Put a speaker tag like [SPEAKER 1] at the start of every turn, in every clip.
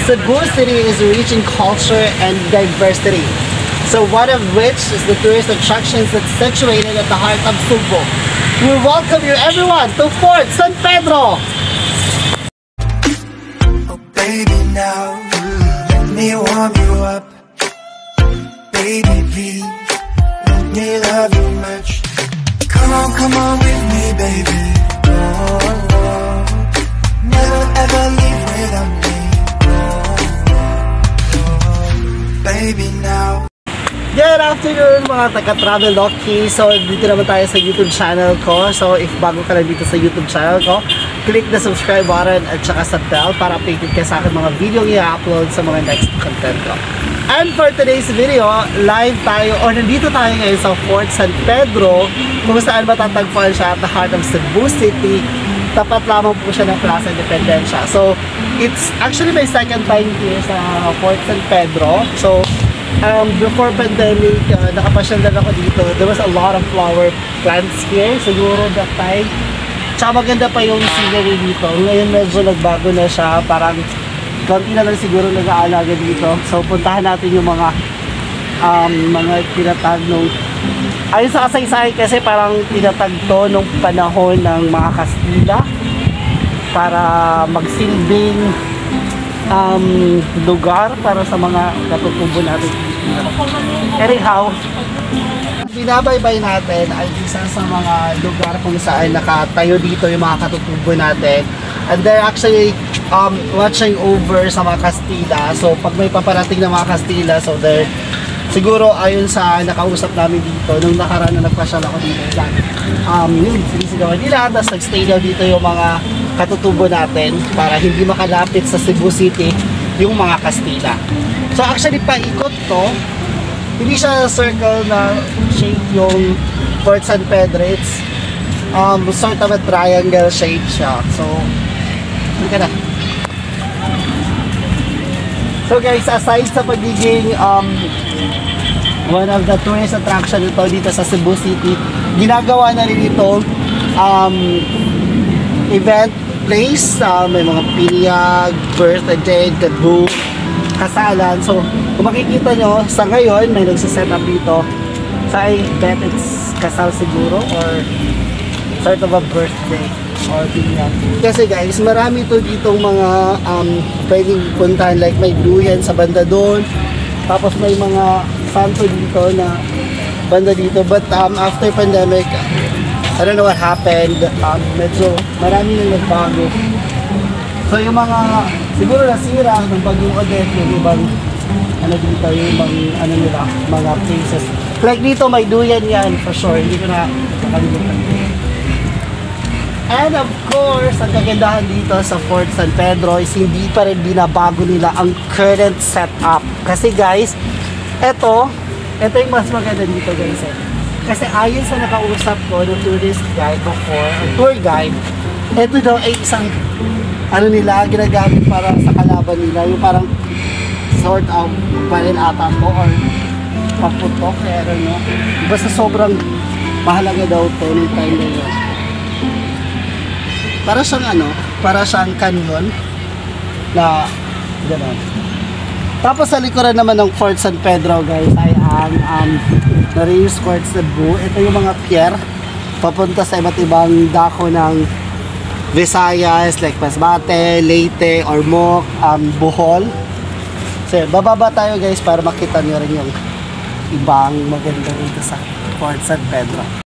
[SPEAKER 1] Cebu City is rich in culture and diversity. So one of which is the tourist attractions that's situated at the heart of Cebu. We welcome you everyone to Fort San Pedro!
[SPEAKER 2] Oh baby now, let me warm you up. Baby please, let me love you much. Come on with me baby. Oh, never ever leave without me. Baby now.
[SPEAKER 1] Good afternoon mga taga-Travel Loki. So dito naman tayo sa YouTube channel ko. So if bago ka lang dito sa YouTube channel ko, click the subscribe button at saka sa bell para updated ka sa akin mga video i-upload sa mga next content ko. And for today's video, live tayo o nandito tayo ngayon sa Fort San Pedro kung saan matatagpuan siya at the heart of Cebu City. Tapat lamang po siya ng Plaza Independencia. So it's actually my second time here sa Fort San Pedro. So before pandemic, nakapasyal lang ako dito. There was a lot of flower plants here, siguro that time. Tsaka maganda pa yung scenery dito. Ngayon medyo nagbago na siya, parang konti na lang siguro nag-aalaga dito. So puntahan natin yung mga tinatag nung ayon sa kasaysayan kasi parang tinatag to nung panahon ng mga Kastila para magsilbing lugar para sa mga katutubo natin. Anyhow, binabaybay natin ay isa sa mga lugar kung saan nakatayo dito yung mga katutubo natin, and they're actually watching over sa mga Kastila. So pag may paparating na mga Kastila, so they're siguro ayon sa nakausap namin dito nung nakaraan na nagpasyal ako dito, yun, sinisigawan nila, tapos nagstay daw dito yung mga katutubo natin para hindi makalapit sa Cebu City yung mga Kastila. So actually paikot to, hindi siya circle na shape yung Fort San Pedro. It's sort of a triangle shape siya. So hindi ka na. So guys, aside sa pagiging one of the tourist attraction ito dito sa Cebu City, ginagawa na rin ito event place. May mga pinyag, birthday, debut, kasalan. So kung makikita nyo, sa ngayon may nagsiset up dito. So I bet it's kasal siguro or sort of a birthday or pinyag. Kasi guys, marami to ditong mga pwedeng puntahan, like may duyan sa banda doon, tapos may mga santo dito na banda dito. But after pandemic, I don't know what happened. Medyo marami nang nagbago. So yung mga siguro nasira ng bagong Odette, yung ibang dito, yung ibang nila, mga places. Like dito may duyan yan for sure. Hindi ko na nakalimutan. And of course, ang kagandahan dito sa Fort San Pedro is hindi pa rin binabago nila ang current setup. Kasi guys, ito yung mas maganda dito guys. Kasi ayon sa nakausap ko ng tourist guide before, tour guide, ito daw ay isang nila, ginagamit para sa kalaban nila, yung parang sort of baril ata po or paputok, kaya no. Basta sobrang mahalaga daw to nung time na yun. Para siyang canyon na gano'n. Tapos sa likuran naman ng Fort San Pedro guys ay ang Narius Fort Cebu. Ito yung mga pier papunta sa iba't ibang dako ng Visayas like Masbate, Leyte, Ormoc, Bohol. So bababa tayo guys para makita nyo rin yung ibang maganda dito sa Fort San Pedro.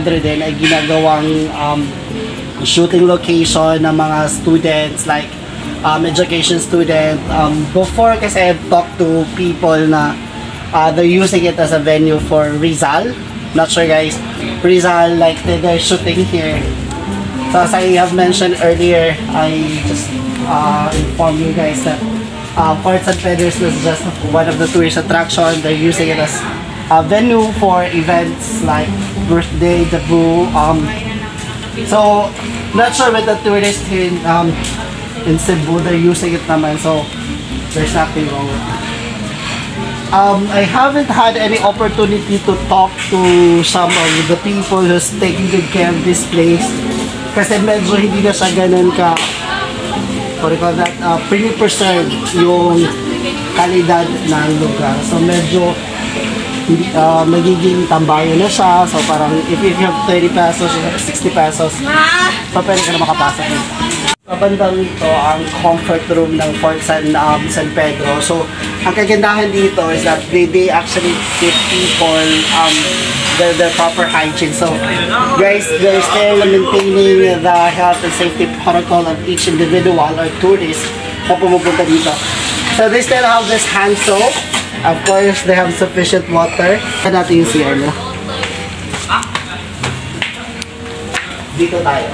[SPEAKER 1] Pedro din ay ginagawang shooting location ng mga students like education student. Before kasi I've talked to people na they're using it as a venue for Rizal. Not sure guys, Rizal, like they're shooting here. So as I have mentioned earlier, I just inform you guys that Fort San Pedro is just one of the tourist attractions. They're using it as a venue for events like birthday, debut. So not sure with the tourists here in Cebu, they're using it naman. So there's nothing wrong with it. I haven't had any opportunity to talk to some of the people who's taking good care of this place. Kasi medyo hindi na siya ganun ka, what do you call that, pre-preserved yung kalidad ng lugar. So medyo magiging tambayo na siya. So parang if you have 30 pesos, 60 pesos, so pwede ka na makapasok dito. Kabandang ito ang comfort room ng Fort San Pedro. So, ang kagandahan dito is that they actually keep people their proper hygiene. So, guys, they're still maintaining the health and safety protocol of each individual or tourist na pumupunta dito. So, they still have this hand soap. Of course, they have sufficient water. Saan natin yung CR nila? Dito tayo.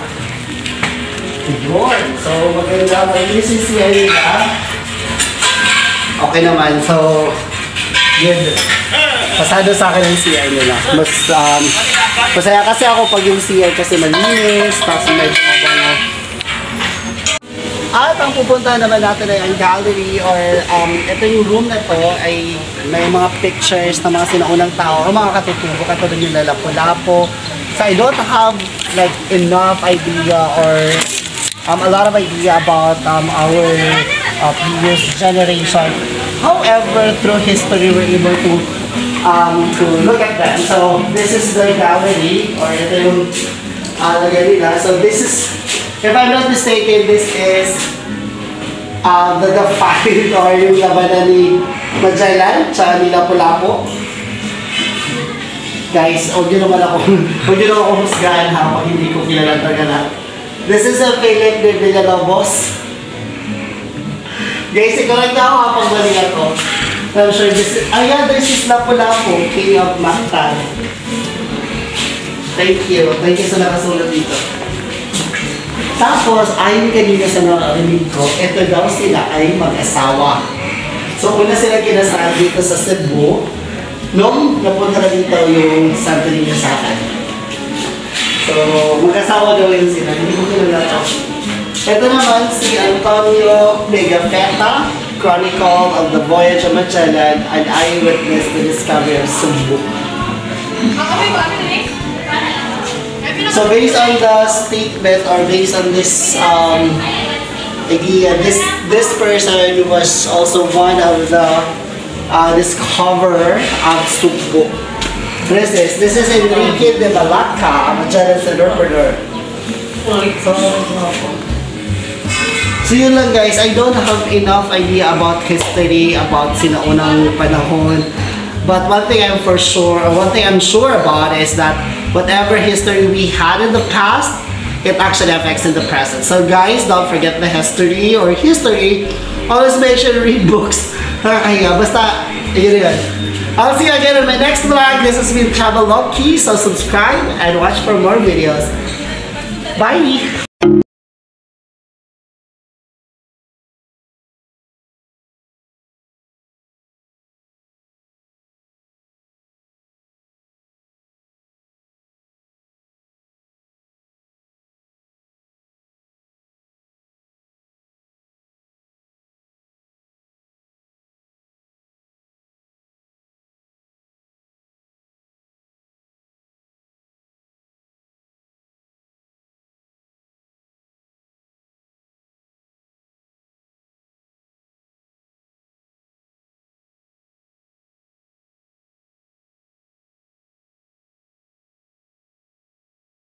[SPEAKER 1] Yun. So, maganda malinis yung CR nila. Okay naman. So, good. Pasado sa akin yung CR nila. Mas, masaya kasi ako pag yung CR kasi malinis, tapos medyo mabango. At ang pupunta naman natin ay ang gallery or ito yung room na to ay may mga pictures ng mga sinaunang tao o mga katutubo katulad yung Lapu-Lapu. So I don't have like enough idea or a lot of idea about our previous generation. However, through history, we're able to look at them. So this is the gallery or ito yung lagay nila. So this is, if I'm not mistaken, this is the fight or yung labanan ni Magellan sa Lapu-Lapu. Guys, huwag nyo naman ako husgahan ha pag hindi ko kilala talaga. This is a Philip de Villalobos. Guys, ikaw lang ako kapag mali ako. I'm sure this is, ayan, this is Lapu-Lapu, King of Mactan. Thank you sa nakasulat dito. Tapos, ayon kanina sa narinig ko, ito daw sila ay mag-asawa. So, una sila kinasal dito sa Cebu, nung napunta na dito yung Santo Niño sa akin. So, mag-asawa daw yun sila. Hindi ko kilala to. Ito naman si Antonio Pigafetta, Chronicle of the Voyage of Magellan, an eyewitness to the discovery of Cebu. So based on the statement or based on this idea, this person was also one of the discoverer of Cebu. What is this? This is Enrique de Balaca, Magellan's entrepreneur. So yun lang guys, I don't have enough idea about history, about sinaunang panahon. But one thing I'm sure about is that whatever history we had in the past, it actually affects in the present. So guys, don't forget the history or history. Always make sure to read books. Nakakahiya. Basta, yun yun. I'll see you again in my next vlog. This has been Travel Loki. So subscribe and watch for more videos. Bye!